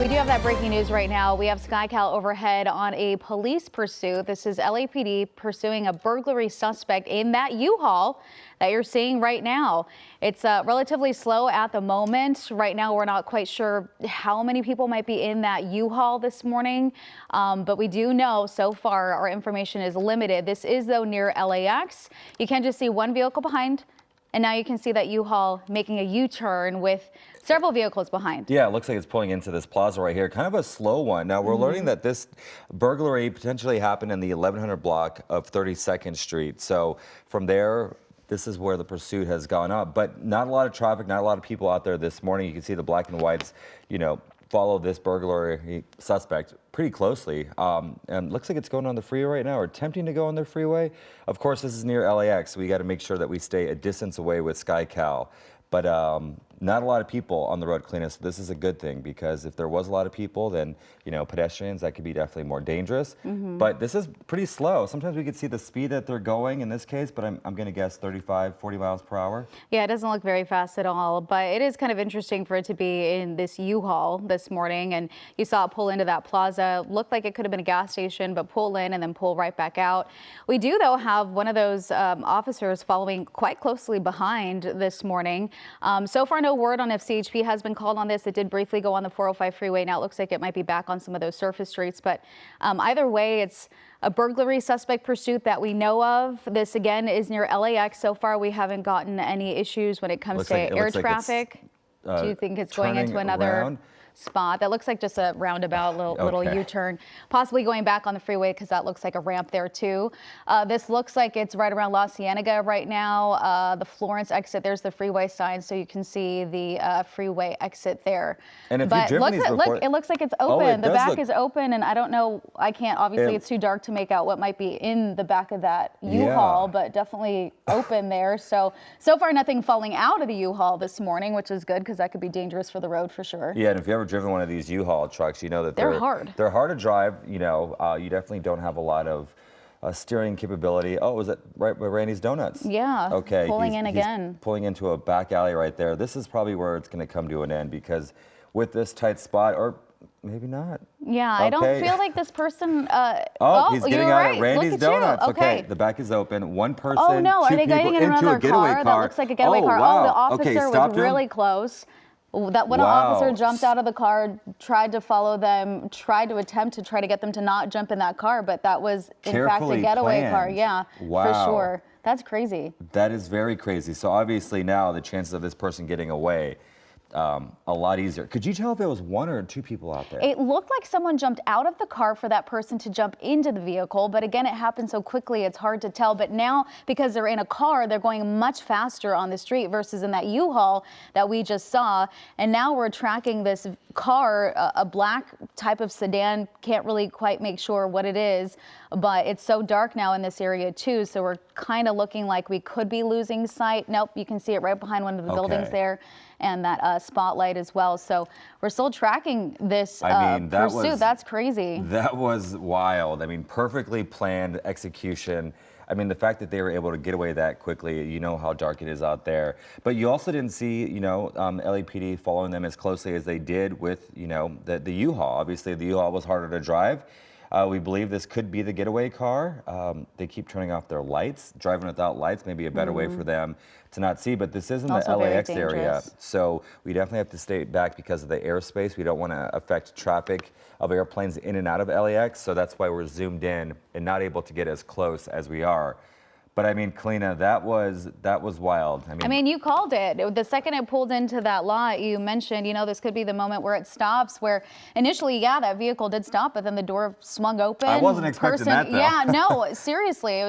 We do have that breaking news right now. We have SkyCal overhead on a police pursuit. This is LAPD pursuing a burglary suspect in that U-Haul that you're seeing right now. It's relatively slow at the moment. Right now, we're not quite sure how many people might be in that U-Haul this morning, but we do know so far our information is limited. This is, though, near LAX. You can just see one vehicle behind. And now you can see that U-Haul making a U-turn with several vehicles behind. Yeah, it looks like it's pulling into this plaza right here. Kind of a slow one. Now, we're learning that this burglary potentially happened in the 1100 block of 32nd Street. So from there, this is where the pursuit has gone up. But not a lot of traffic, not a lot of people out there this morning. You can see the black and whites, follow this burglary suspect pretty closely. And looks like it's going on the freeway right now, or attempting to go on the freeway. Of course, this is near LAX. We got to make sure that we stay a distance away with SkyCal. But not a lot of people on the road, Kalina, so this is a good thing, because if there was a lot of people, then, pedestrians, that could be definitely more dangerous. But this is pretty slow. Sometimes we could see the speed that they're going in this case, but I'm going to guess 35, 40 miles per hour. Yeah, it doesn't look very fast at all, but it is kind of interesting for it to be in this U-Haul this morning. And you saw it pull into that plaza. Looked like it could have been a gas station, but pull in and then pull right back out. We do, though, have one of those officers following quite closely behind this morning. So far, no word on if CHP has been called on this. It did briefly go on the 405 freeway. Now it looks like it might be back on some of those surface streets. But either way, it's a burglary suspect pursuit that we know of. This, again, is near LAX. So far, we haven't gotten any issues when it comes to air traffic. Do you think it's going into another spot? That looks like just a roundabout, little U-turn, possibly going back on the freeway, because that looks like a ramp there too. This looks like it's right around La Cienega right now. The Florence exit, there's the freeway sign, so you can see the freeway exit there. And if you've driven these before, it looks like it's open. The back is open, and I don't know, I can't, obviously it's too dark to make out what might be in the back of that U-Haul, but definitely open there. So far nothing falling out of the U-Haul this morning, which is good, because that could be dangerous for the road for sure. Yeah, and if you ever driven one of these U-Haul trucks, you know that they're hard. They're hard to drive. You definitely don't have a lot of steering capability. Oh, was it right by Randy's Donuts? Yeah. Okay. Pulling in again. Pulling into a back alley right there. This is probably where it's going to come to an end, because with this tight spot, or maybe not. Yeah, I don't feel like this person. He's getting out at Randy's Donuts. Okay, the back is open. One person. Oh no, are they getting in another car? That looks like a getaway car. Wow. Oh, the officer was really close. That when an officer jumped out of the car, tried to follow them, tried to get them to not jump in that car, but that was in fact a getaway car. Yeah, for sure. That's crazy. That is very crazy. So obviously now the chances of this person getting away, a lot easier. Could you tell if it was one or two people out there? It looked like someone jumped out of the car for that person to jump into the vehicle, but again, it happened so quickly, it's hard to tell. But now, because they're in a car, they're going much faster on the street versus in that U-Haul that we just saw. And now we're tracking this car, a black type of sedan. Can't really quite make sure what it is, but it's so dark now in this area too, so we're kind of looking like we could be losing sight. Nope, you can see it right behind one of the buildings there, and that spotlight as well. So we're still tracking this pursuit. That's crazy. That was wild. I mean, perfectly planned execution. I mean, the fact that they were able to get away that quickly, you know how dark it is out there. But you also didn't see, LAPD following them as closely as they did with, the U-Haul. Obviously, the U-Haul was harder to drive. We believe this could be the getaway car. They keep turning off their lights. Driving without lights may be a better way for them to not see, but this isn't the LAX area. So we definitely have to stay back because of the airspace. We don't want to affect traffic of airplanes in and out of LAX. So that's why we're zoomed in and not able to get as close as we are. But I mean, Kalina, that was wild. I mean, you called it. The second it pulled into that lot, you mentioned, this could be the moment where it stops, where initially, that vehicle did stop, but then the door swung open. I wasn't expecting that, though. Yeah, no, seriously,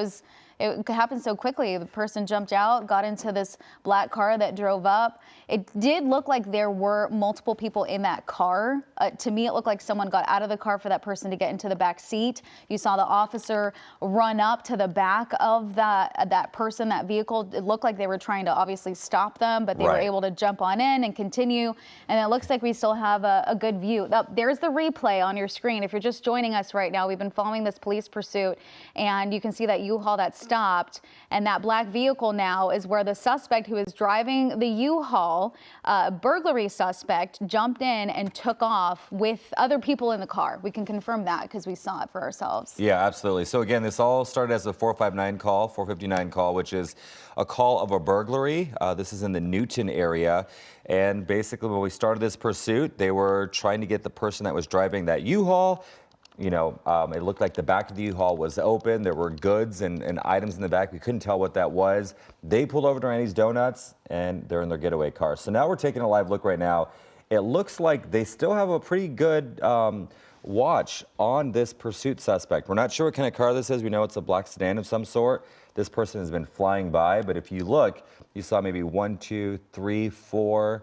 it happened so quickly. The person jumped out, got into this black car that drove up. It did look like there were multiple people in that car. To me, it looked like someone got out of the car for that person to get into the back seat. You saw the officer run up to the back of that person, that vehicle. It looked like they were trying to obviously stop them, but they were able to jump on in and continue. And it looks like we still have a good view. There's the replay on your screen. If you're just joining us right now, we've been following this police pursuit, and you can see that U-Haul that stopped stopped, and that black vehicle now is where the suspect who is driving the U-Haul, burglary suspect, jumped in and took off with other people in the car. We can confirm that because we saw it for ourselves. Yeah, absolutely. So again, this all started as a 459 call, which is a call of a burglary. This is in the Newton area. And basically when we started this pursuit, they were trying to get the person that was driving that U-Haul. You know, it looked like the back of the U-Haul was open. There were goods and items in the back. We couldn't tell what that was. They pulled over to Randy's Donuts and they're in their getaway car. So now we're taking a live look right now. It looks like they still have a pretty good watch on this pursuit suspect. We're not sure what kind of car this is. We know it's a black sedan of some sort. This person has been flying by, but if you look, you saw maybe 1, 2, 3, 4,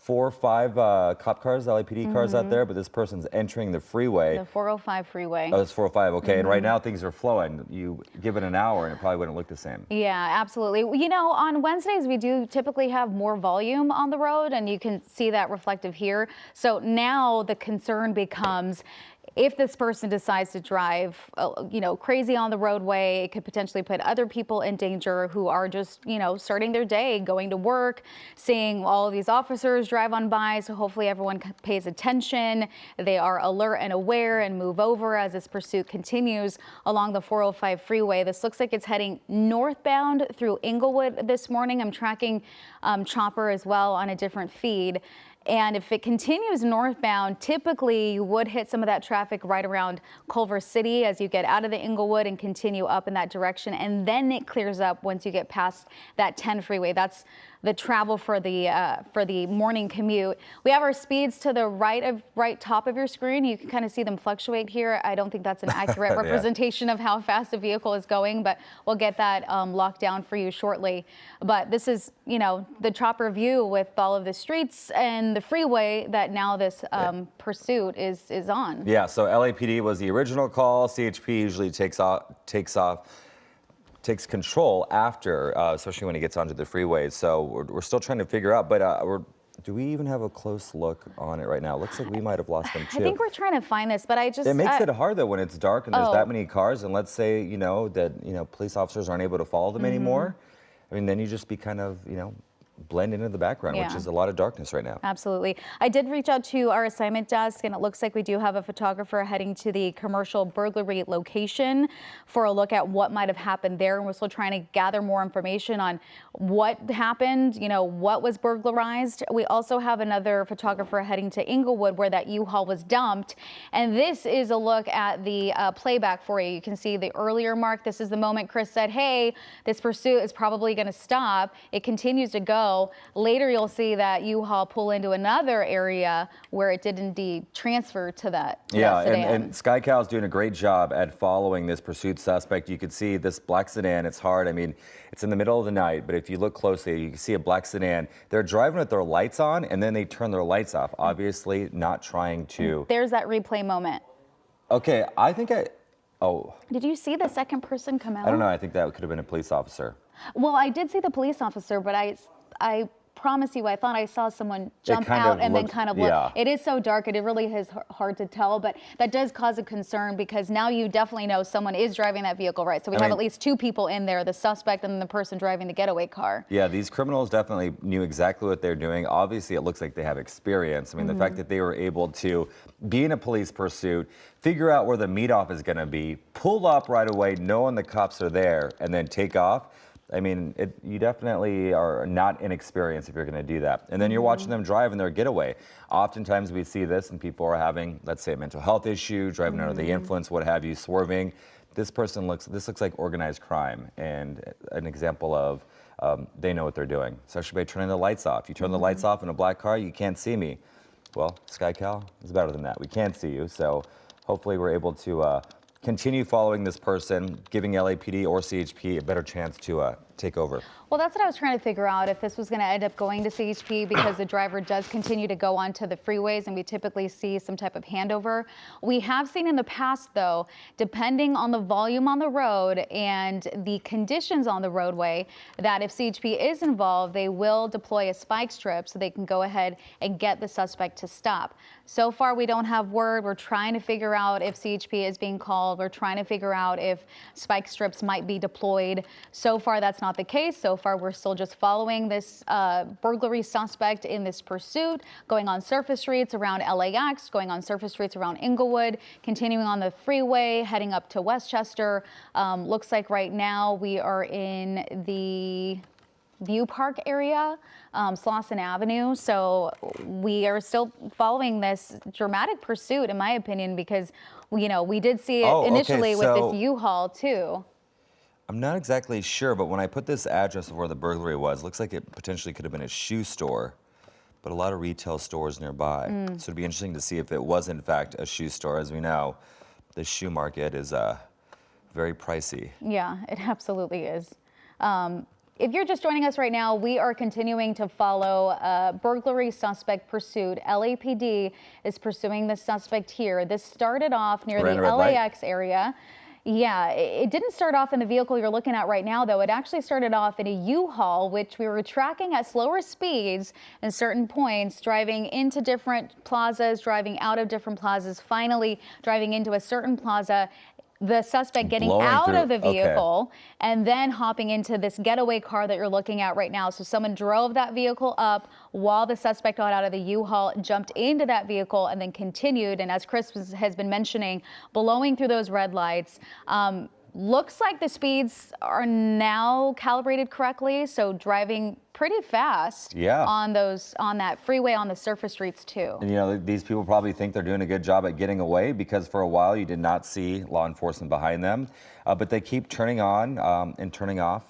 5 cop cars, LAPD cars out there, but this person's entering the freeway. The 405 freeway. Oh, it's 405, okay. And right now things are flowing. You give it an hour and it probably wouldn't look the same. Yeah, absolutely. You know, on Wednesdays, we do typically have more volume on the road, and you can see that reflective here. So now the concern becomes, if this person decides to drive, you know, crazy on the roadway, it could potentially put other people in danger who are just, you know, starting their day, going to work, seeing all of these officers drive on by. So hopefully everyone pays attention. They are alert and aware and move over as this pursuit continues along the 405 freeway. This looks like it's heading northbound through Inglewood this morning. I'm tracking Chopper as well on a different feed. And if it continues northbound, typically you would hit some of that traffic right around Culver City as you get out of the Inglewood and continue up in that direction. And then it clears up once you get past that 10 freeway. That's the travel for the morning commute. We have our speeds to the right top of your screen. You can kind of see them fluctuate here. I don't think that's an accurate representation of how fast a vehicle is going, but we'll get that locked down for you shortly. But this is, you know, the Chopper view with all of the streets and the freeway that now this pursuit is on. Yeah, so LAPD was the original call. CHP usually takes control after, especially when he gets onto the freeways. So we're still trying to figure out, but do we even have a close look on it right now? It looks like we might have lost them too. I think we're trying to find this, but it makes it hard though when it's dark and there's that many cars, and let's say, you know, that, you know, police officers aren't able to follow them anymore. I mean, then you just be kind of, you know, blend into the background, which is a lot of darkness right now. Absolutely. I did reach out to our assignment desk, and it looks like we do have a photographer heading to the commercial burglary location for a look at what might have happened there. And we're still trying to gather more information on what happened, you know, what was burglarized. We also have another photographer heading to Inglewood where that U-Haul was dumped. And this is a look at the playback for you. You can see the earlier mark. This is the moment Chris said, hey, this pursuit is probably going to stop. It continues to go. Later, you'll see that U-Haul pull into another area where it did indeed transfer to that sedan. And Sky Cal's doing a great job at following this pursuit suspect. You can see this black sedan. It's hard. I mean, it's in the middle of the night, but if you look closely, you can see a black sedan. They're driving with their lights on, and then they turn their lights off, obviously not trying to. There's that replay moment. Okay, I think Did you see the second person come out? I don't know. I think that could have been a police officer. Well, I did see the police officer, but I promise you, I thought I saw someone jump out and then kind of look. Yeah. It is so dark, it really is hard to tell, but that does cause a concern because now you definitely know someone is driving that vehicle, right? So we have at least two people in there, the suspect and the person driving the getaway car. Yeah, these criminals definitely knew exactly what they're doing. Obviously, it looks like they have experience. I mean, the fact that they were able to be in a police pursuit, figure out where the meet-off is going to be, pull up right away, knowing the cops are there, and then take off. I mean, you definitely are not inexperienced if you're going to do that. And then you're watching them drive in their getaway. Oftentimes we see this and people are having, let's say, a mental health issue, driving under the influence, what have you, swerving. This looks like organized crime and an example of they know what they're doing, especially by turning the lights off. You turn the lights off in a black car, you can't see me. Well, Sky Cal is better than that. We can't see you, so hopefully we're able to continue following this person, giving LAPD or CHP a better chance to take over? Well, that's what I was trying to figure out, if this was going to end up going to CHP because the driver does continue to go onto the freeways and we typically see some type of handover. We have seen in the past, though, depending on the volume on the road and the conditions on the roadway, that if CHP is involved, they will deploy a spike strip so they can go ahead and get the suspect to stop. So far, we don't have word. We're trying to figure out if CHP is being called. We're trying to figure out if spike strips might be deployed. So far, that's not the case. So far, we're still just following this burglary suspect in this pursuit, going on surface streets around LAX, going on surface streets around Inglewood, continuing on the freeway, heading up to Westchester. Looks like right now we are in the View Park area, Slauson Avenue. So we are still following this dramatic pursuit, in my opinion, because, you know, we did see it initially with this U-Haul too. I'm not exactly sure, but when I put this address of where the burglary was, looks like it potentially could have been a shoe store, but a lot of retail stores nearby. So it'd be interesting to see if it was in fact a shoe store. As we know, the shoe market is very pricey. Yeah, it absolutely is. If you're just joining us right now, we are continuing to follow burglary suspect pursuit. LAPD is pursuing the suspect here. This started off near the LAX area. Yeah, it didn't start off in the vehicle you're looking at right now, though. It actually started off in a U-Haul, which we were tracking at slower speeds in certain points, driving into different plazas, driving out of different plazas, finally driving into a certain plaza. The suspect getting out of the vehicle and then hopping into this getaway car that you're looking at right now. So someone drove that vehicle up while the suspect got out of the U-Haul, jumped into that vehicle, and then continued. And as Chris has been mentioning, blowing through those red lights. Looks like the speeds are now calibrated correctly, so driving pretty fast on that freeway on the surface streets too. And you know, these people probably think they're doing a good job at getting away because for a while you did not see law enforcement behind them, but they keep turning on and turning off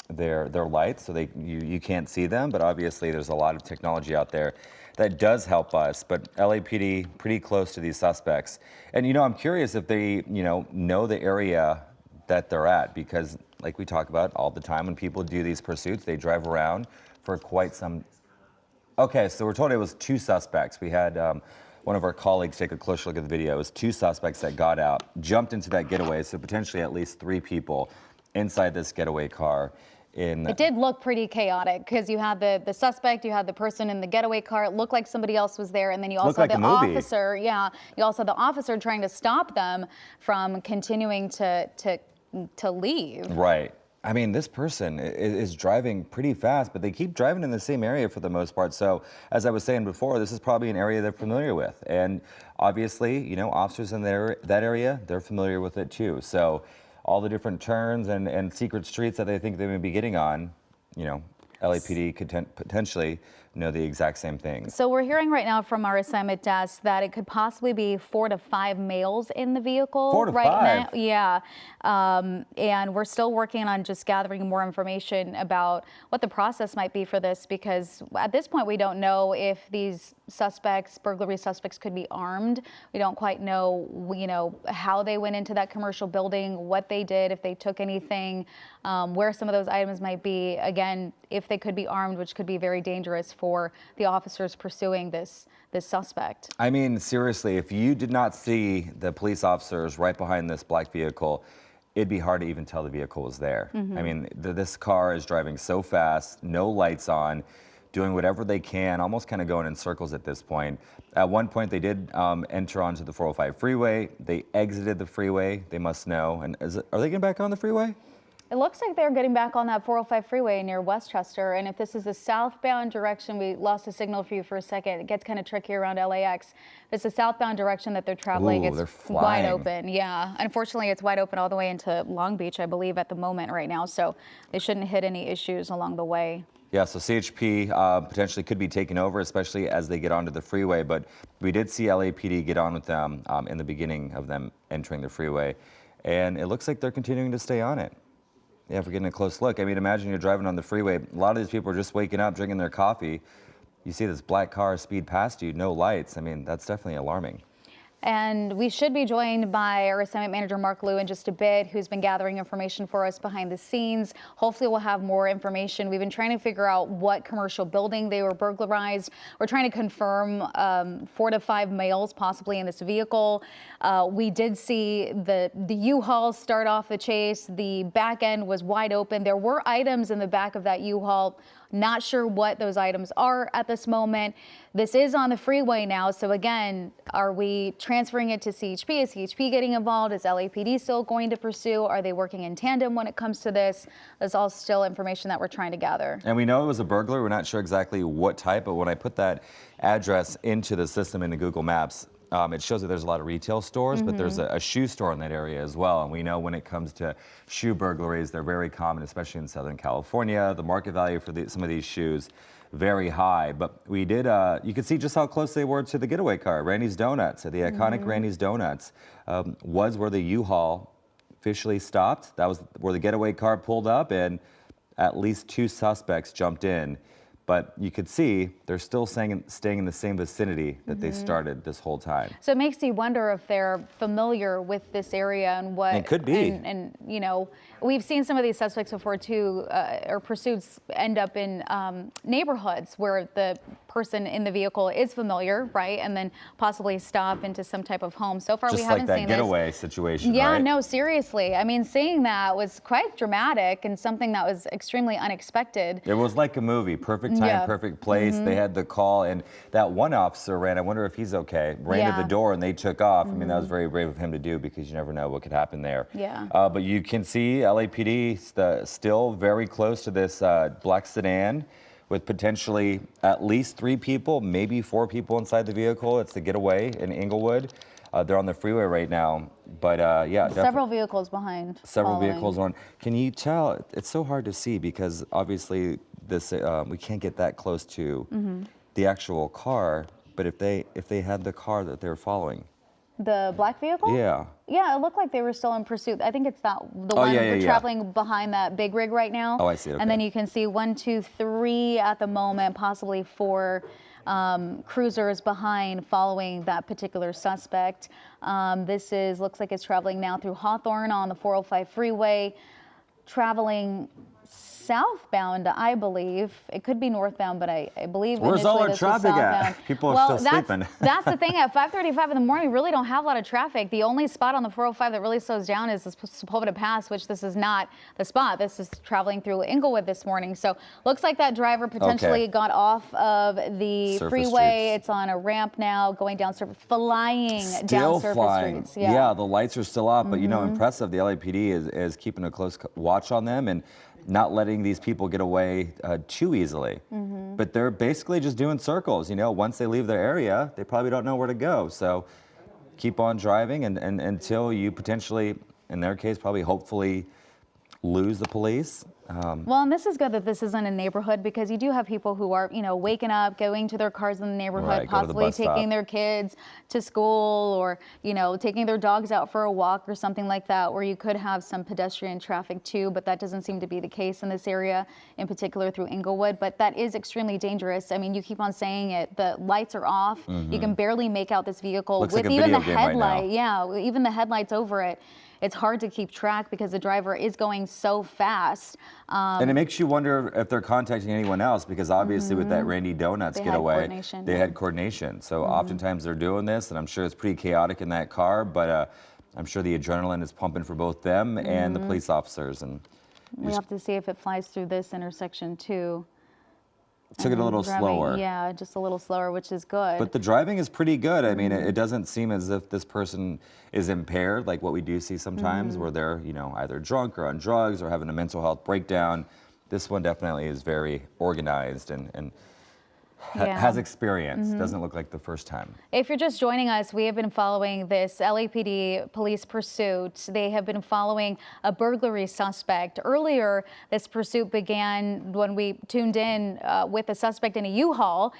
their lights so you can't see them. But obviously there's a lot of technology out there that does help us. But LAPD pretty close to these suspects, and you know, I'm curious if they know the area that they're at, because like we talk about all the time, when people do these pursuits, they drive around for quite some. Okay, so we're told it was 2 suspects. We had one of our colleagues take a closer look at the video. It was 2 suspects that got out, jumped into that getaway, so potentially at least 3 people inside this getaway car. It did look pretty chaotic because you had the suspect, you had the person in the getaway car. It looked like somebody else was there, and then you also had the officer. Yeah, you also had the officer trying to stop them from continuing to leave. Right. I mean, this person is driving pretty fast, but they keep driving in the same area for the most part. So, as I was saying before, this is probably an area they're familiar with. And obviously, you know, officers in that area, they're familiar with it too. So, all the different turns and secret streets that they think they may be getting on, you know, LAPD could potentially know the exact same thing. So we're hearing right now from our assignment desk that it could possibly be 4 to 5 males in the vehicle 4 to right 5. now. Yeah, and we're still working on just gathering more information about what the process might be for this, because at this point we don't know if these burglary suspects could be armed. We don't quite know, you know, how they went into that commercial building, what they did, if they took anything, where some of those items might be. Again, if they could be armed, which could be very dangerous for the officers pursuing this suspect. I mean, seriously, if you did not see the police officers right behind this black vehicle, it'd be hard to even tell the vehicle was there. I mean, this car is driving so fast, no lights on, doing whatever they can, almost kind of going in circles at this point. At one point, they did enter onto the 405 freeway. They exited the freeway, they must know. And are they getting back on the freeway? It looks like they're getting back on that 405 freeway near Westchester. And if this is the southbound direction, we lost a signal for you for a second. It gets kind of tricky around LAX. If it's the southbound direction that they're traveling, it's wide open. Yeah, unfortunately, it's wide open all the way into Long Beach, I believe, at the moment right now. So they shouldn't hit any issues along the way. Yeah, so CHP potentially could be taken over, especially as they get onto the freeway. But we did see LAPD get on with them in the beginning of them entering the freeway. And it looks like they're continuing to stay on it. Yeah, if we're getting a close look. I mean, imagine you're driving on the freeway. A lot of these people are just waking up, drinking their coffee. You see this black car speed past you, no lights. I mean, that's definitely alarming. And we should be joined by our assignment manager, Mark Liu, in just a bit, who's been gathering information for us behind the scenes. Hopefully we'll have more information. We've been trying to figure out what commercial building they were burglarized. We're trying to confirm 4 to 5 males possibly in this vehicle. We did see the U-Haul start off the chase. The back end was wide open. There were items in the back of that U-Haul. Not sure what those items are at this moment. This is on the freeway now. So again, are we transferring it to CHP? Is CHP getting involved? Is LAPD still going to pursue? Are they working in tandem when it comes to this? That's all still information that we're trying to gather. And we know it was a burglary. We're not sure exactly what type, but when I put that address into the system into Google Maps, it shows that there's a lot of retail stores, but there's a shoe store in that area as well. And we know when it comes to shoe burglaries, they're very common, especially in Southern California. The market value for some of these shoes, very high. But we did, you could see just how close they were to the getaway car, Randy's Donuts. The iconic Randy's Donuts was where the U-Haul officially stopped. That was where the getaway car pulled up, and at least 2 suspects jumped in. But you could see they're still staying in the same vicinity that they started this whole time. So it makes you wonder if they're familiar with this area and what it could be. And you know, we've seen some of these suspects before too, or pursuits end up in neighborhoods where the person in the vehicle is familiar, right? And then possibly stop into some type of home. So far, Just we haven't like that seen getaway this. situation, Yeah, right? no, seriously. I mean, seeing that was quite dramatic and something that was extremely unexpected. It was like a movie, perfect time, perfect place. They had the call, and that one officer ran, I wonder if he's okay, ran to the door and they took off. I mean, that was very brave of him to do because you never know what could happen there. Yeah. But you can see LAPD still very close to this black sedan with potentially at least 3 people, maybe 4 people inside the vehicle. It's the getaway in Inglewood. They're on the freeway right now, but yeah. Several vehicles behind. Several following. vehicles on. Can you tell? It's so hard to see because obviously this we can't get that close to the actual car. But if they had the car that they were following, the black vehicle? yeah. Yeah, it looked like they were still in pursuit. I think it's the one we're traveling behind that big rig right now. Oh, I see. Okay. And then you can see 1, 2, 3 at the moment, possibly 4 cruisers behind following that particular suspect. This looks like it's traveling now through Hawthorne on the 405 freeway, traveling southbound, I believe. It could be northbound, but I believe where's all our traffic at? People are still sleeping. That's the thing. At 5:35 in the morning, we really don't have a lot of traffic. The only spot on the 405 that really slows down is the Sepulveda Pass, which this is not the spot. This is traveling through Inglewood this morning. So looks like that driver potentially got off of the freeway. It's on a ramp now, going down surface, flying down surface streets. Yeah, the lights are still off, but you know, impressive. The LAPD is keeping a close watch on them and not letting these people get away too easily. But they're basically just doing circles. You know, once they leave their area, they probably don't know where to go. So keep on driving and until you potentially, in their case, probably hopefully lose the police. Well, and this is good that this isn't a neighborhood because you do have people who are, you know, waking up, going to their cars in the neighborhood, possibly taking their kids to school or, you know, taking their dogs out for a walk or something like that, where you could have some pedestrian traffic too, but that doesn't seem to be the case in this area, in particular through Inglewood. But that is extremely dangerous. I mean, you keep on saying it. The lights are off. You can barely make out this vehicle with even the headlight. Yeah, even the headlights over it. It's hard to keep track because the driver is going so fast. And it makes you wonder if they're contacting anyone else because obviously with that Randy Donuts getaway, they had coordination. So oftentimes they're doing this, and I'm sure it's pretty chaotic in that car, but I'm sure the adrenaline is pumping for both them and the police officers. And we have to see if it flies through this intersection too. Took it a little slower. Yeah, just a little slower, which is good. But the driving is pretty good. I mean, it doesn't seem as if this person is impaired, like what we do see sometimes, where they're, you know, either drunk or on drugs or having a mental health breakdown. This one definitely is very organized and has experience. Doesn't look like the first time. If you're just joining us, we have been following this LAPD police pursuit. They have been following a burglary suspect. Earlier, this pursuit began when we tuned in with a suspect in a U-Haul.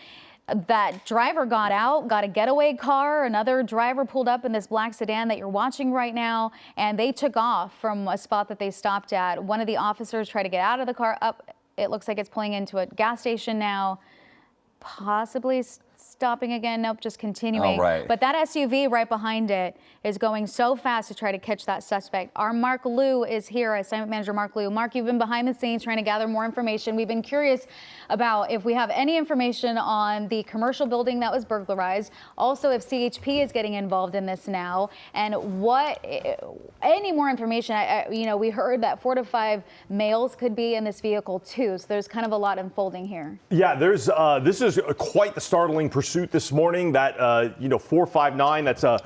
That driver got out, got a getaway car. Another driver pulled up in this black sedan that you're watching right now, and they took off from a spot that they stopped at. One of the officers tried to get out of the car. It looks like it's pulling into a gas station now. Possibly stopping again. Nope, just continuing. Oh, right. But that SUV right behind it is going so fast to try to catch that suspect. Our Mark Liu is here, assignment manager Mark Liu. Mark, you've been behind the scenes trying to gather more information. We've been curious about if we have any information on the commercial building that was burglarized. Also, if CHP is getting involved in this now, and any more information. We heard that 4 to 5 males could be in this vehicle too. So there's kind of a lot unfolding here. Yeah, this is quite the startling pursuit this morning. That 459. That's a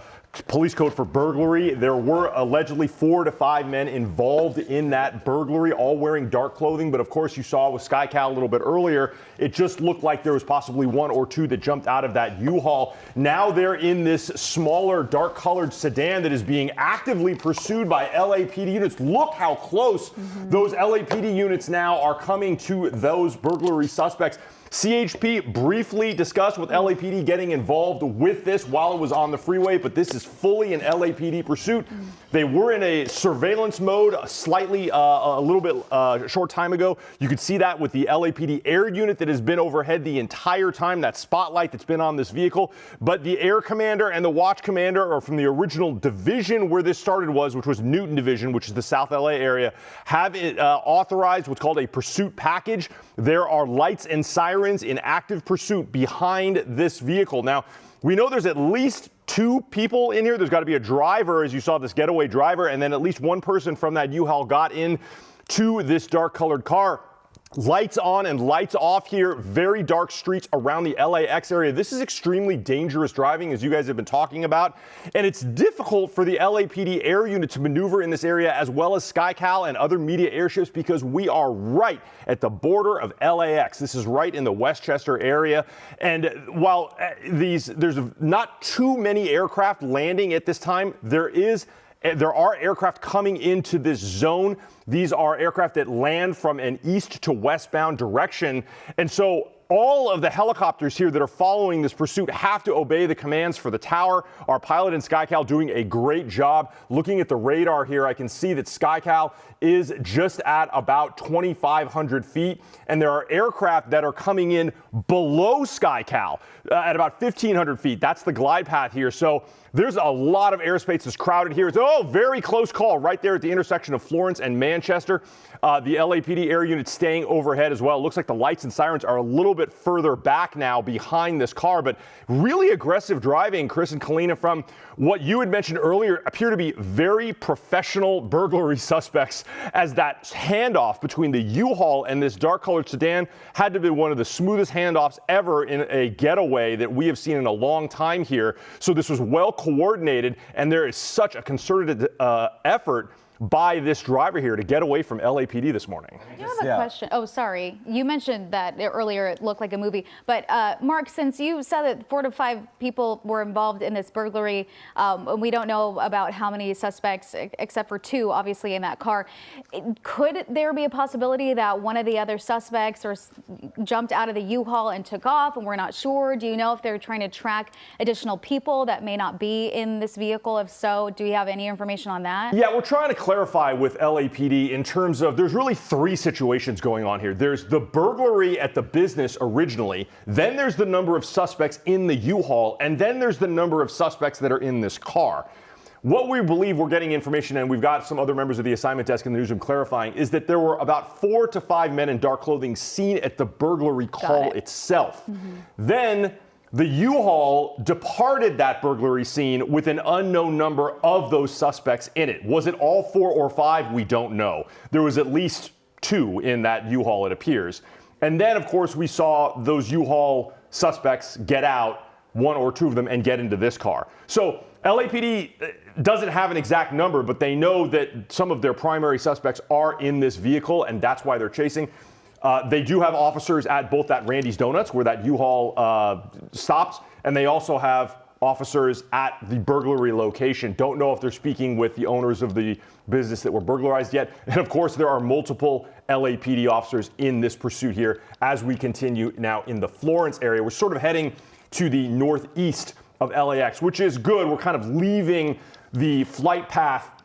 police code for burglary. There were allegedly 4 to 5 men involved in that burglary, all wearing dark clothing. But of course, you saw with SkyCal a little bit earlier, it just looked like there was possibly 1 or 2 that jumped out of that U-Haul. Now they're in this smaller, dark-colored sedan that is being actively pursued by LAPD units. Look how close those LAPD units now are coming to those burglary suspects. CHP briefly discussed with LAPD getting involved with this while it was on the freeway, but this is fully an LAPD pursuit. They were in a surveillance mode slightly a little bit short time ago. You could see that with the LAPD air unit that has been overhead the entire time, that spotlight that's been on this vehicle. But the air commander and the watch commander are from the original division where this started which was Newton Division, which is the South LA area, have it authorized what's called a pursuit package. There are lights and sirens in active pursuit behind this vehicle. Now, we know there's at least 2 people in here. There's got to be a driver, as you saw, this getaway driver, and then at least 1 person from that U-Haul got in to this dark-colored car. Lights on and lights off here, very dark streets around the LAX area. This is extremely dangerous driving, as you guys have been talking about. And it's difficult for the LAPD air unit to maneuver in this area, as well as SkyCal and other media airships, because we are right at the border of LAX. This is right in the Westchester area. And while there's not too many aircraft landing at this time, there are aircraft coming into this zone. These are aircraft that land from an east to westbound direction. And so all of the helicopters here that are following this pursuit have to obey the commands for the tower. Our pilot in SkyCal doing a great job. Looking at the radar here, I can see that SkyCal is just at about 2,500 feet. And there are aircraft that are coming in below SkyCal at about 1,500 feet. That's the glide path here. So there's a lot of airspace that's crowded here. It's very close call right there at the intersection of Florence and Manchester. The LAPD air unit staying overhead as well. It looks like the lights and sirens are a little bit further back now behind this car, but really aggressive driving, Chris and Kalina, from what you had mentioned earlier, appear to be very professional burglary suspects, as that handoff between the U-Haul and this dark-colored sedan had to be one of the smoothest handoffs ever in a getaway that we have seen in a long time here. So this was well coordinated, and there is such a concerted effort by this driver here to get away from LAPD this morning. I do have a question. Oh, sorry. You mentioned that earlier it looked like a movie. But Mark, since you said that 4 to 5 people were involved in this burglary, and we don't know about how many suspects, except for 2, obviously, in that car, could there be a possibility that one of the other suspects jumped out of the U-Haul and took off, and we're not sure? Do you know if they're trying to track additional people that may not be in this vehicle? If so, do you have any information on that? Yeah, we're trying to clarify with LAPD in terms of, there's really 3 situations going on here. There's the burglary at the business originally, then there's the number of suspects in the U-Haul, and then there's the number of suspects that are in this car. What we believe we're getting information, and we've got some other members of the assignment desk in the newsroom clarifying, is that there were about 4 to 5 men in dark clothing seen at the burglary call itself. Then the U-Haul departed that burglary scene with an unknown number of those suspects in it. Was it all 4 or 5? We don't know. There was at least 2 in that U-Haul, it appears. And then, of course, we saw those U-Haul suspects get out, 1 or 2 of them, and get into this car. So LAPD doesn't have an exact number, but they know that some of their primary suspects are in this vehicle, and that's why they're chasing. They do have officers at both that Randy's Donuts where that U-Haul stops, and they also have officers at the burglary location. Don't know if they're speaking with the owners of the business that were burglarized yet. And of course, there are multiple LAPD officers in this pursuit here as we continue now in the Florence area. We're sort of heading to the northeast of LAX, which is good. We're kind of leaving the flight path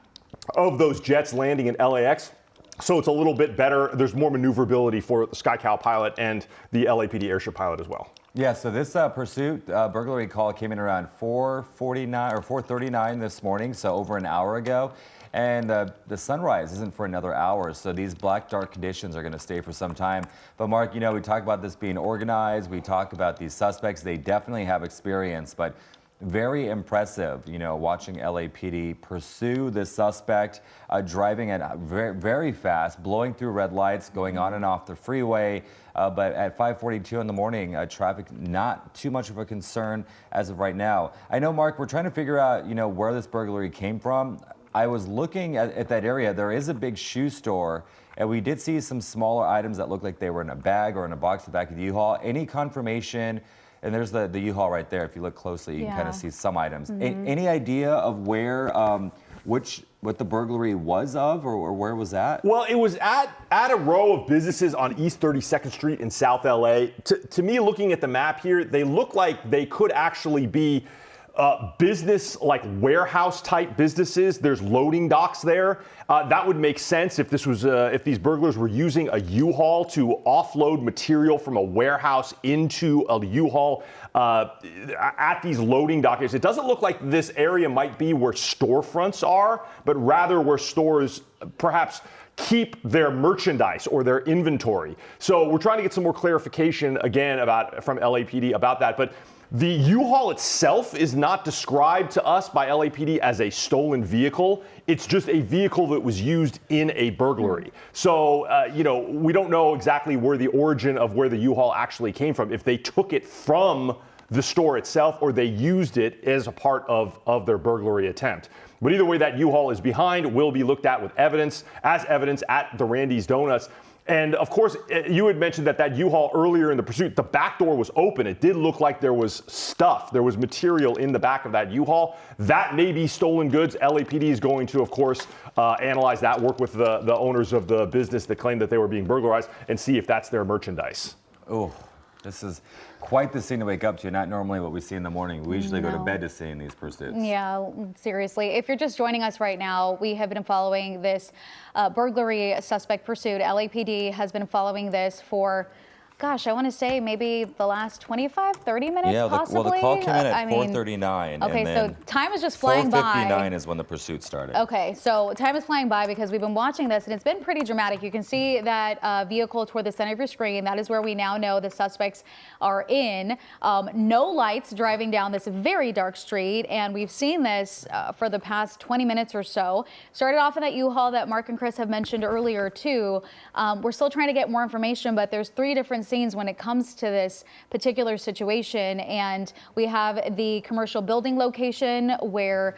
of those jets landing in LAX. So it's a little bit better. There's more maneuverability for the SkyCal pilot and the LAPD airship pilot as well. Yeah, so this pursuit burglary call came in around 4:49 or 4:39 this morning, so over an hour ago. And the sunrise isn't for another hour, so these black dark conditions are going to stay for some time. But Mark, you know, we talk about this being organized. We talk about these suspects. They definitely have experience, but very impressive, you know, watching LAPD pursue this suspect, driving at very, very fast, blowing through red lights, going on and off the freeway. But at 5:42 in the morning, traffic not too much of a concern as of right now. I know, Mark, we're trying to figure out, you know, where this burglary came from. I was looking at that area. There is a big shoe store, and we did see some smaller items that looked like they were in a bag or in a box at the back of the U-Haul. Any confirmation? And there's the U-Haul right there. If you look closely, you can kind of see some items. Any idea of where, what the burglary was of, or where it was at? Well, it was at a row of businesses on East 32nd Street in South LA. To me, looking at the map here, they look like they could actually be business, like warehouse type businesses. There's loading docks there. That would make sense if this was if these burglars were using a U-Haul to offload material from a warehouse into a U-Haul at these loading docks. It doesn't look like this area might be where storefronts are, but rather where stores perhaps keep their merchandise or their inventory. So we're trying to get some more clarification again from LAPD about that. But the U-Haul itself is not described to us by LAPD as a stolen vehicle. It's just a vehicle that was used in a burglary. So, you know, we don't know exactly where the origin of where the U-Haul actually came from, if they took it from the store itself or they used it as a part of their burglary attempt. But either way, that U-Haul is behind, will be looked at with evidence at the Randy's Donuts. And of course, you had mentioned that U-Haul earlier in the pursuit, the back door was open. It did look like there was stuff. There was material in the back of that U-Haul. That may be stolen goods. LAPD is going to, of course, analyze that, work with the owners of the business that claimed that they were being burglarized and see if that's their merchandise. Oh, this is quite the scene to wake up to. Not normally what we see in the morning. We usually go to bed to seeing these pursuits. Yeah, seriously. If you're just joining us right now, we have been following this burglary suspect pursuit. LAPD has been following this for, gosh, I want to say maybe the last 25, 30 minutes possibly. Well, the call came in at 4:39. Okay, so time is just flying by. 4:59 is when the pursuit started. Okay, so time is flying by because we've been watching this, and it's been pretty dramatic. You can see that vehicle toward the center of your screen. That is where we now know the suspects are in. No lights driving down this very dark street, and we've seen this for the past 20 minutes or so. Started off in that U-Haul that Mark and Chris have mentioned earlier, too. We're still trying to get more information, but there's 3 different scenes when it comes to this particular situation, and we have the commercial building location where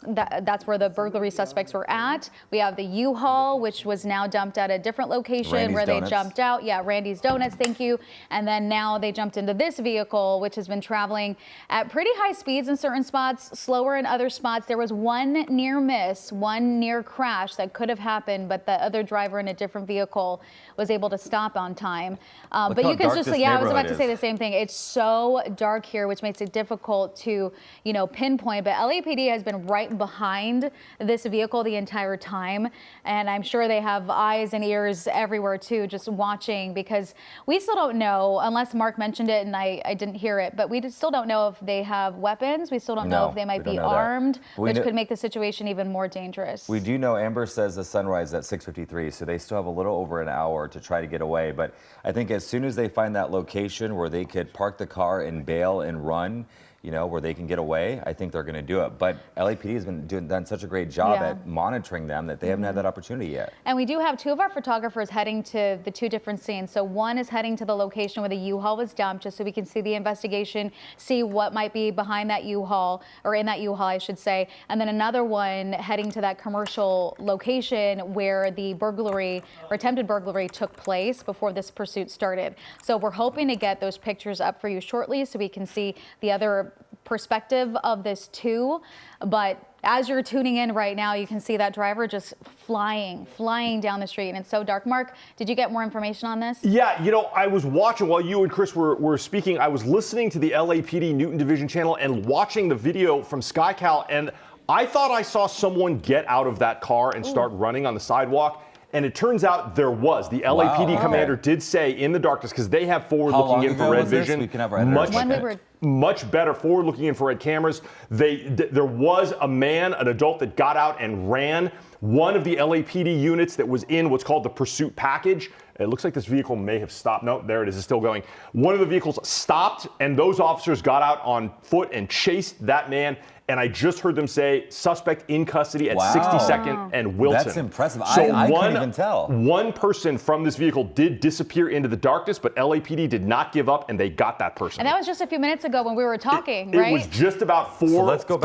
that's where the burglary suspects were at. We have the U-Haul, which was now dumped at a different location Randy's Donuts. They jumped out. Yeah, Randy's Donuts, thank you. And then now they jumped into this vehicle, which has been traveling at pretty high speeds in certain spots, slower in other spots. There was one near miss, one near crash that could have happened, but the other driver in a different vehicle was able to stop on time. But you can just, I was about to say the same thing. It's so dark here, which makes it difficult to, you know, pinpoint. But LAPD has been right behind this vehicle the entire time. And I'm sure they have eyes and ears everywhere, too, just watching, because we still don't know, unless Mark mentioned it and I didn't hear it, but we still don't know if they have weapons. We still don't know if they might be armed, which could make the situation even more dangerous. We do know Amber says the sunrise at 6:53, so they still have a little over an hour to try to get away. But I think as soon as they find that location where they could park the car and bail and run, you know, where they can get away, I think they're going to do it. But LAPD has done such a great job at monitoring them that they haven't had that opportunity yet. And we do have 2 of our photographers heading to the 2 different scenes. So one is heading to the location where the U-Haul was dumped, just so we can see the investigation, see what might be behind that U-Haul, or in that U-Haul, I should say. And then another one heading to that commercial location where the burglary or attempted burglary took place before this pursuit started. So we're hoping to get those pictures up for you shortly so we can see the other perspective of this too. But as you're tuning in right now, you can see that driver just flying down the street, and it's so dark. Mark, did you get more information on this? Yeah, you know, I was watching while you and Chris were speaking. I was listening to the LAPD Newton Division channel and watching the video from SkyCal, and I thought I saw someone get out of that car and start running on the sidewalk. And it turns out there was. The LAPD commander did say in the darkness, because they have forward-looking infrared vision. We can have radar. Much better forward-looking infrared cameras. There was a man, an adult, that got out and ran. One of the LAPD units that was in what's called the pursuit package. It looks like this vehicle may have stopped. No, there it is. It's still going. One of the vehicles stopped, and those officers got out on foot and chased that man. And I just heard them say suspect in custody at 62nd and Wilton. That's impressive. So I couldn't even tell. One person from this vehicle did disappear into the darkness, but LAPD did not give up, and they got that person. And that was just a few minutes ago when we were talking, right? It was just about 3 or 4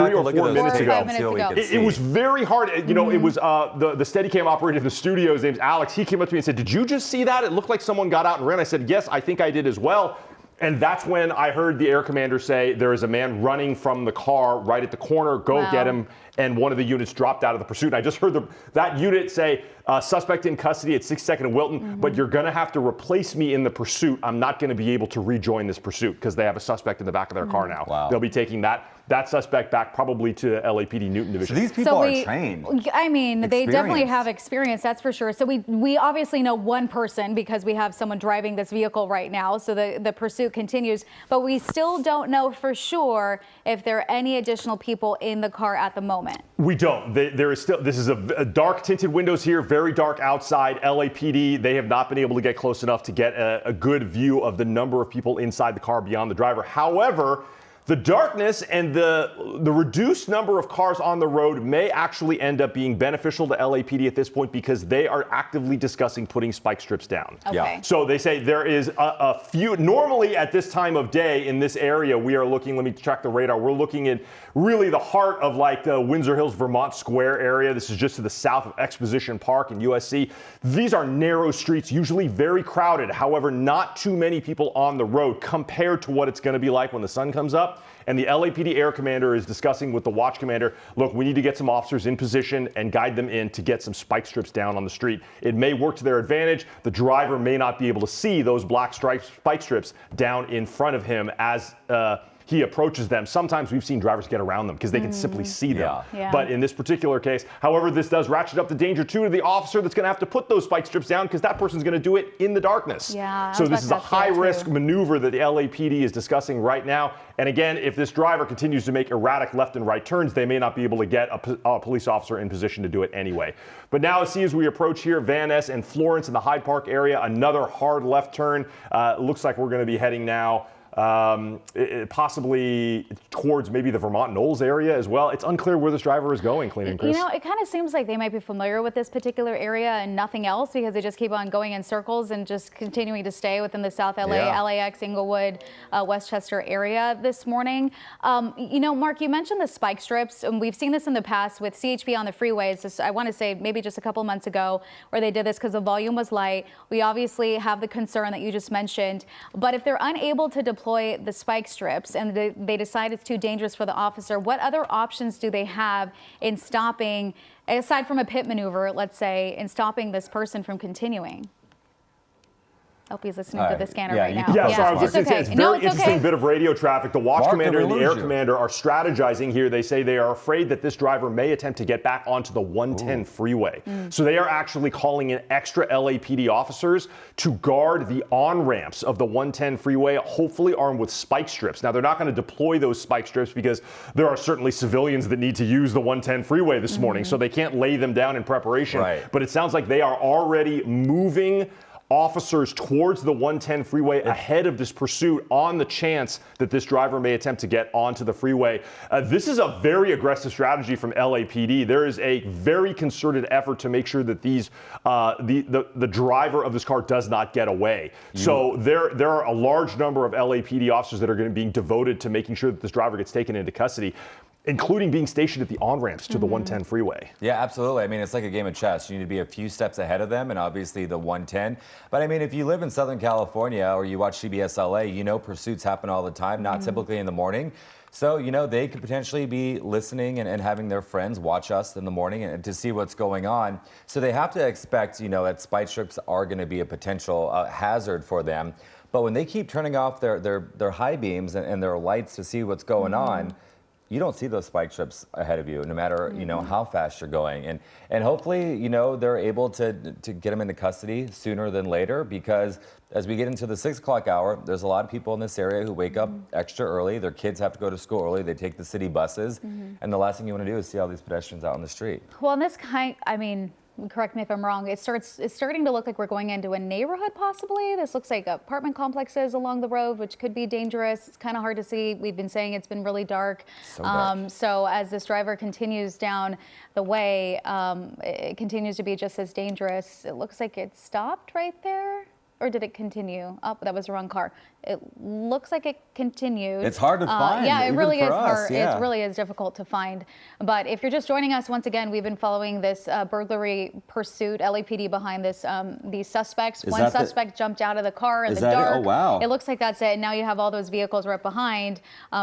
minutes ago. It was very hard. You know, it was the Steadicam operator in the studio. His name's Alex. He came up to me and said, "Did you just see that? It looked like someone got out and ran." I said, "Yes, I think I did as well." And that's when I heard the air commander say, there is a man running from the car right at the corner. Go get him. And one of the units dropped out of the pursuit. And I just heard that unit say, suspect in custody at 62nd and Wilton, but you're going to have to replace me in the pursuit. I'm not going to be able to rejoin this pursuit because they have a suspect in the back of their car now. They'll be taking that suspect back probably to LAPD Newton Division. So these people are trained. I mean, they definitely have experience, that's for sure. So we obviously know one person because we have someone driving this vehicle right now. So the pursuit continues, but we still don't know for sure if there are any additional people in the car at the moment. We don't. There is still, this is a dark tinted windows here, very dark outside. LAPD, they have not been able to get close enough to get a good view of the number of people inside the car beyond the driver. However, the darkness and the reduced number of cars on the road may actually end up being beneficial to LAPD at this point because they are actively discussing putting spike strips down. So they say there is a few. Normally at this time of day in this area, we are looking, let me check the radar, we're looking at really the heart of like the Windsor Hills, Vermont Square area. This is just to the south of Exposition Park and USC. These are narrow streets, usually very crowded. However, not too many people on the road compared to what it's going to be like when the sun comes up. And the LAPD air commander is discussing with the watch commander, look, we need to get some officers in position and guide them in to get some spike strips down on the street. It may work to their advantage. The driver may not be able to see those black spike strips down in front of him as he approaches them. Sometimes we've seen drivers get around them because they can simply see them. But in this particular case, however, this does ratchet up the danger too to the officer that's going to have to put those spike strips down because that person's going to do it in the darkness. So this is a high-risk maneuver that the LAPD is discussing right now. And again, if this driver continues to make erratic left and right turns, they may not be able to get a police officer in position to do it anyway. But now, as we approach here, Van Ness and Florence in the Hyde Park area, another hard left turn. Looks like we're going to be heading now possibly towards maybe the Vermont Knolls area as well. It's unclear where this driver is going, Clean and Chris. You know, it kind of seems like they might be familiar with this particular area and nothing else because they just keep on going in circles and just continuing to stay within the South LA, LAX, Inglewood, Westchester area this morning. You know, Mark, you mentioned the spike strips, and we've seen this in the past with CHP on the freeways. This, I want to say maybe just a couple months ago where they did this because the volume was light. We obviously have the concern that you just mentioned, but if they're unable to deploy the spike strips and they decide it's too dangerous for the officer, what other options do they have in stopping, aside from a pit maneuver, let's say, in stopping this person from continuing? I hope he's listening to the scanner right now. Sorry, I was just going to say, it's a very interesting bit of radio traffic. The watch commander and the air commander are strategizing here. They say they are afraid that this driver may attempt to get back onto the 110 freeway. So they are actually calling in extra LAPD officers to guard the on-ramps of the 110 freeway, hopefully armed with spike strips. Now, they're not going to deploy those spike strips because there are certainly civilians that need to use the 110 freeway this morning, so they can't lay them down in preparation. But it sounds like they are already moving officers towards the 110 freeway ahead of this pursuit on the chance that this driver may attempt to get onto the freeway. This is a very aggressive strategy from LAPD. There is a very concerted effort to make sure that these the driver of this car does not get away. So there are a large number of LAPD officers that are going to be devoted to making sure that this driver gets taken into custody, including being stationed at the on-ramps to the 110 freeway. Yeah, absolutely. I mean, it's like a game of chess. You need to be a few steps ahead of them, and obviously the 110. But I mean, if you live in Southern California or you watch CBS LA, you know pursuits happen all the time, not typically in the morning. So, you know, they could potentially be listening and having their friends watch us in the morning and to see what's going on. So they have to expect, you know, that spike strips are going to be a potential hazard for them. But when they keep turning off their high beams and their lights to see what's going on, you don't see those spike strips ahead of you, no matter how fast you're going, and hopefully they're able to get them into custody sooner than later, because as we get into the 6 o'clock hour, there's a lot of people in this area who wake up extra early. Their kids have to go to school early. They take the city buses, and the last thing you want to do is see all these pedestrians out on the street. Well, and this correct me if I'm wrong, it's starting to look like we're going into a neighborhood possibly. This looks like apartment complexes along the road, which could be dangerous. It's kind of hard to see. We've been saying it's been really dark. So dark. So as this driver continues down the way, it continues to be just as dangerous. It looks like it stopped right there. Or did it continue? Oh, that was the wrong car. It looks like it continued. It's hard to find. Yeah, it even really for is us, hard. yeah. It really is difficult to find. But if you're just joining us, once again, we've been following this burglary pursuit, LAPD behind this these suspects. One suspect jumped out of the car in the dark. Oh, wow. It looks like that's it. And now you have all those vehicles right behind,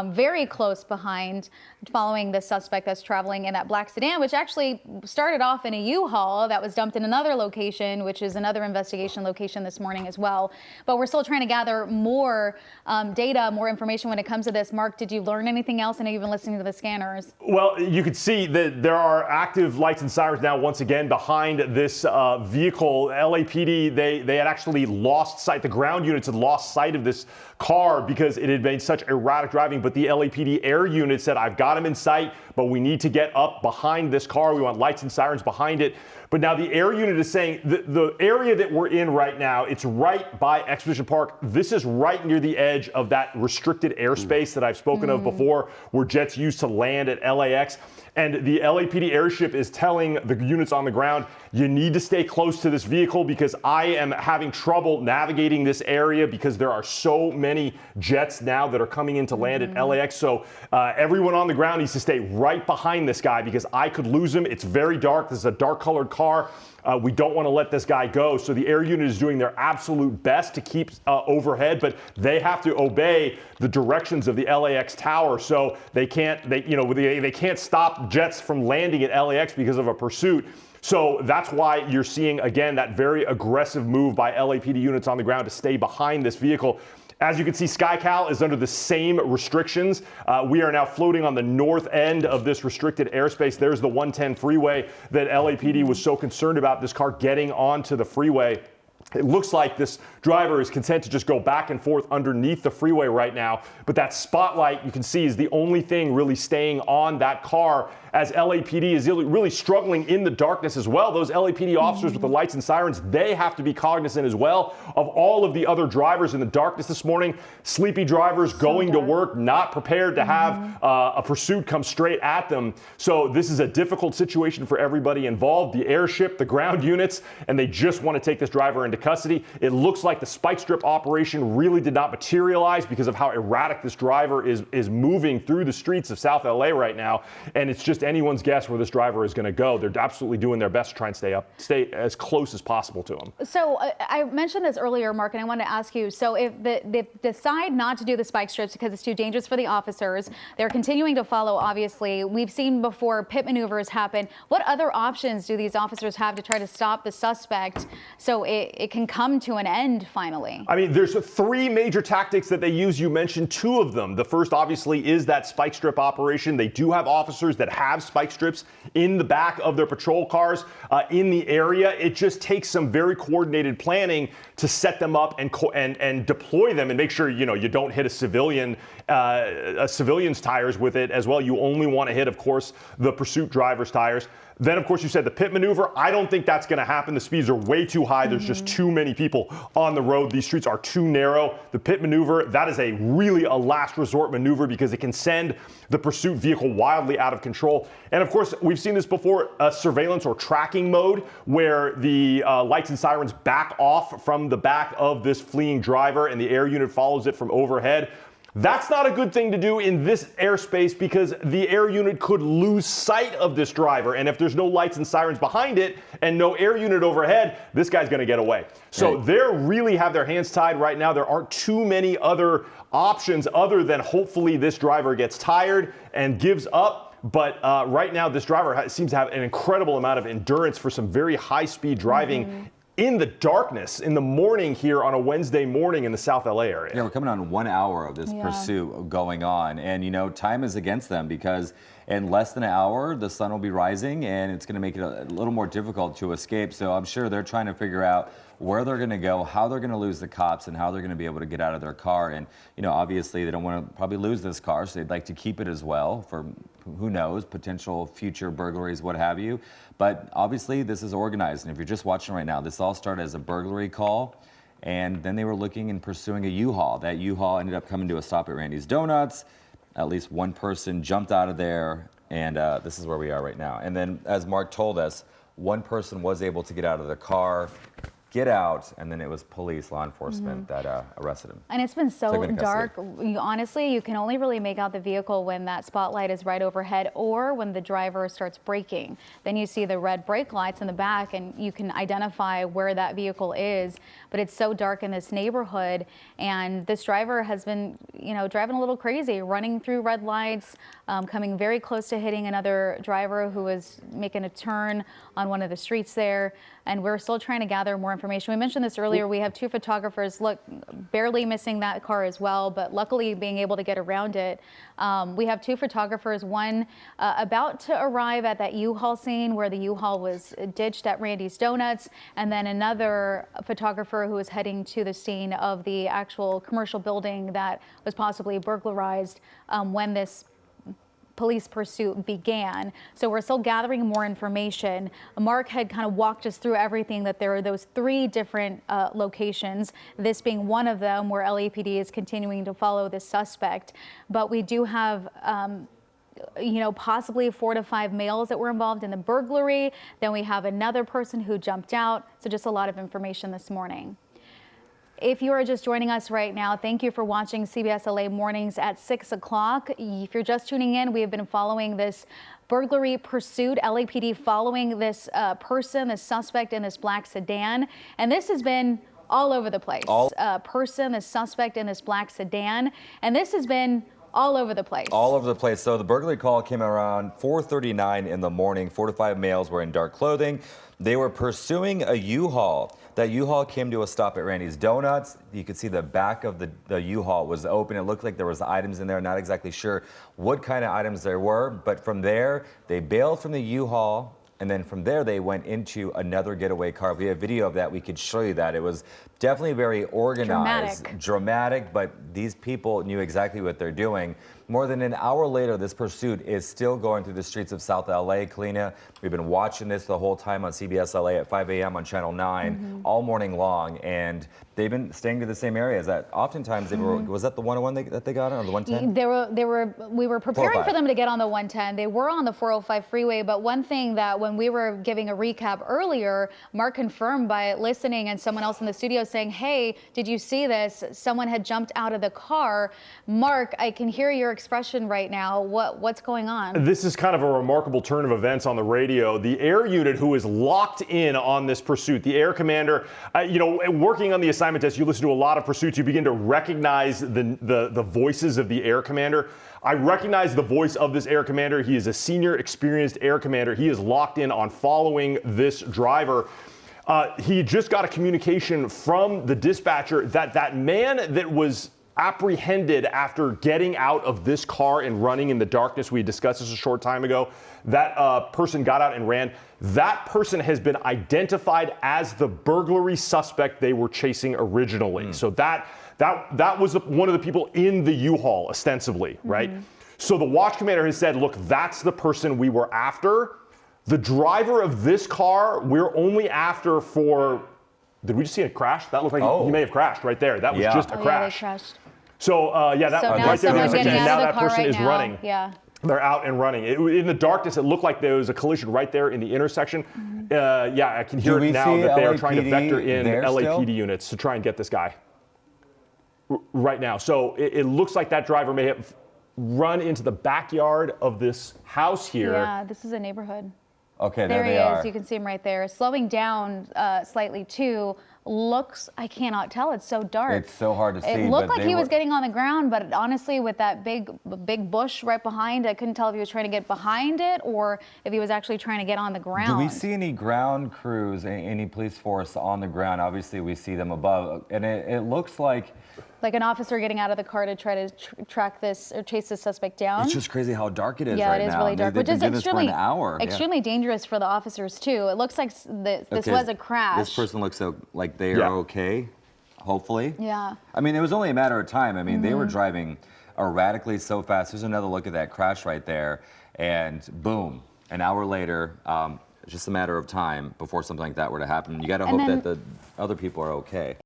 very close behind, following the suspect that's traveling in that black sedan, which actually started off in a U-Haul that was dumped in another location, which is another investigation location this morning as well. But we're still trying to gather more data, more information when it comes to this. Mark, did you learn anything else? I know you've been listening to the scanners. Well, you can see that there are active lights and sirens now once again behind this vehicle. LAPD, they had actually lost sight. The ground units had lost sight of this car because it had been such erratic driving. But the LAPD air unit said, I've got him in sight, but we need to get up behind this car. We want lights and sirens behind it. But now the air unit is saying the area that we're in right now, it's right by Exposition Park. This is right near the edge of that restricted airspace that I've spoken of before, where jets used to land at LAX. And the LAPD airship is telling the units on the ground, you need to stay close to this vehicle because I am having trouble navigating this area because there are so many jets now that are coming in to land at LAX. So everyone on the ground needs to stay right behind this guy because I could lose him. It's very dark. This is a dark colored car. We don't want to let this guy go. So the air unit is doing their absolute best to keep overhead, but they have to obey the directions of the LAX tower. So they can't stop jets from landing at LAX because of a pursuit. So that's why you're seeing, again, that very aggressive move by LAPD units on the ground to stay behind this vehicle. As you can see, SkyCal is under the same restrictions. We are now floating on the north end of this restricted airspace. There's the 110 freeway that LAPD was so concerned about this car getting onto the freeway. It looks like this driver is content to just go back and forth underneath the freeway right now. But that spotlight you can see is the only thing really staying on that car as LAPD is really struggling in the darkness as well. Those LAPD officers with the lights and sirens, they have to be cognizant as well of all of the other drivers in the darkness this morning. Sleepy drivers going to work, not prepared to have a pursuit come straight at them. So this is a difficult situation for everybody involved, the airship, the ground units, and they just want to take this driver into custody. It looks like the spike strip operation really did not materialize because of how erratic this driver is moving through the streets of South LA right now. And it's just anyone's guess where this driver is going to go. They're absolutely doing their best to try and stay as close as possible to him. So I mentioned this earlier, Mark, and I wanted to ask you, so if they decide not to do the spike strips because it's too dangerous for the officers, they're continuing to follow, obviously. We've seen before pit maneuvers happen. What other options do these officers have to try to stop the suspect so it can come to an end finally? I mean, there's 3 major tactics that they use. You mentioned 2 of them. The first, obviously, is that spike strip operation. They do have officers that have spike strips in the back of their patrol cars in the area. It just takes some very coordinated planning to set them up and deploy them and make sure you don't hit a civilian's tires with it as well. You only want to hit, of course, the pursuit driver's tires. Then, of course, you said the pit maneuver. I don't think that's going to happen. The speeds are way too high. There's just too many people on the road. These streets are too narrow. The pit maneuver, that is really a last resort maneuver because it can send the pursuit vehicle wildly out of control. And, of course, we've seen this before, surveillance or tracking mode where the lights and sirens back off from the back of this fleeing driver and the air unit follows it from overhead. That's not a good thing to do in this airspace because the air unit could lose sight of this driver. And if there's no lights and sirens behind it and no air unit overhead, this guy's going to get away. So they really have their hands tied right now. There aren't too many other options other than hopefully this driver gets tired and gives up. But right now, this driver seems to have an incredible amount of endurance for some very high-speed driving in the darkness in the morning here on a Wednesday morning in the South LA area. Yeah, we're coming on 1 hour of this pursuit going on. And, you know, time is against them because in less than an hour, the sun will be rising and it's going to make it a little more difficult to escape. So I'm sure they're trying to figure out where they're going to go, how they're going to lose the cops, and how they're going to be able to get out of their car. And, you know, obviously they don't want to probably lose this car, so they'd like to keep it as well for, who knows, potential future burglaries, what have you. But obviously this is organized. And if you're just watching right now, this all started as a burglary call. And then they were looking and pursuing a U-Haul. That U-Haul ended up coming to a stop at Randy's Donuts. At least one person jumped out of there, and this is where we are right now. And then, as Mark told us, one person was able to get out of the car, get out, and then it was police, law enforcement that arrested him. And it's been so dark. Honestly, you can only really make out the vehicle when that spotlight is right overhead or when the driver starts braking. Then you see the red brake lights in the back and you can identify where that vehicle is. But it's so dark in this neighborhood, and this driver has been, you know, driving a little crazy, running through red lights, coming very close to hitting another driver who was making a turn on one of the streets there. And we're still trying to gather more information. We mentioned this earlier. We have two photographers, look, barely missing that car as well, but luckily being able to get around it. We have two photographers, one about to arrive at that U-Haul scene where the U-Haul was ditched at Randy's Donuts, and then another photographer who is heading to the scene of the actual commercial building that was possibly burglarized when this police pursuit began. So we're still gathering more information. Mark had kind of walked us through everything, that there are those three different locations, this being one of them where LAPD is continuing to follow this suspect. But we do have you know, possibly 4 to 5 males that were involved in the burglary. Then we have another person who jumped out. So just a lot of information this morning. If you are just joining us right now, thank you for watching CBS LA Mornings at 6 o'clock. If you're just tuning in, we have been following this burglary pursuit, LAPD following this person, this suspect in this black sedan. And this has been all over the place. This suspect in this black sedan. And this has been all over the place. All over the place. So the burglary call came around 4:39 in the morning. 4 to 5 males were in dark clothing. They were pursuing a U-Haul. That U-Haul came to a stop at Randy's Donuts. You could see the back of the U-Haul was open. It looked like there was items in there. Not exactly sure what kind of items there were, but from there, they bailed from the U-Haul. And then from there, they went into another getaway car. If we have video of that, we could show you that. It was definitely very organized, dramatic, but these people knew exactly what they're doing. More than an hour later, this pursuit is still going through the streets of South LA, Kalina. We've been watching this the whole time on CBS LA at 5 a.m. on Channel 9 all morning long, and they've been staying to the same areas. That oftentimes they were, was that the 101 that they got on, or the 110? We were preparing for them to get on the 110. They were on the 405 freeway, but one thing that when we were giving a recap earlier, Mark confirmed by listening and someone else in the studio saying, hey, did you see this? Someone had jumped out of the car. Mark, I can hear your expression right now. What's going on? This is kind of a remarkable turn of events on the radio. The air unit who is locked in on this pursuit, the air commander, you know, working on the assignment test, you listen to a lot of pursuits, you begin to recognize the voices of the air commander. I recognize the voice of this air commander. He is a senior, experienced air commander. He is locked in on following this driver. He just got a communication from the dispatcher that that man that was apprehended after getting out of this car and running in the darkness, we discussed this a short time ago, that person got out and ran. That person has been identified as the burglary suspect they were chasing originally. So that was one of the people in the U-Haul, ostensibly, right? So the watch commander has said, look, that's the person we were after. The driver of this car, we're only after for, did we just see a crash? That looked like he may have crashed right there. That was just a crash. Yeah, they crashed. So, that so right there, and now that person is running. Yeah. They're out and running. In the darkness, it looked like there was a collision right there in the intersection. Yeah, I can hear it now that they are trying to vector in LAPD units to try and get this guy right now. So it looks like that driver may have run into the backyard of this house here. Yeah, this is a neighborhood. Okay, there they he are. is. You can see him right there, slowing down slightly too. looks, I cannot tell. It's so dark. It's so hard to see. It looked but like he was getting on the ground, but honestly, with that big bush right behind, I couldn't tell if he was trying to get behind it or if he was actually trying to get on the ground. Do we see any ground crews, any police force on the ground? Obviously, we see them above, and it looks like an officer getting out of the car to try to track this or chase this suspect down. it's just crazy how dark it is yeah, right now. it is really dark, They've which is been doing this for an hour. extremely dangerous for the officers too. It looks like this was a crash. This person looks like they are okay, hopefully. Yeah. I mean, it was only a matter of time. I mean, they were driving erratically so fast. There's another look at that crash right there, and boom, an hour later, it's just a matter of time before something like that were to happen. You got to hope that the other people are okay.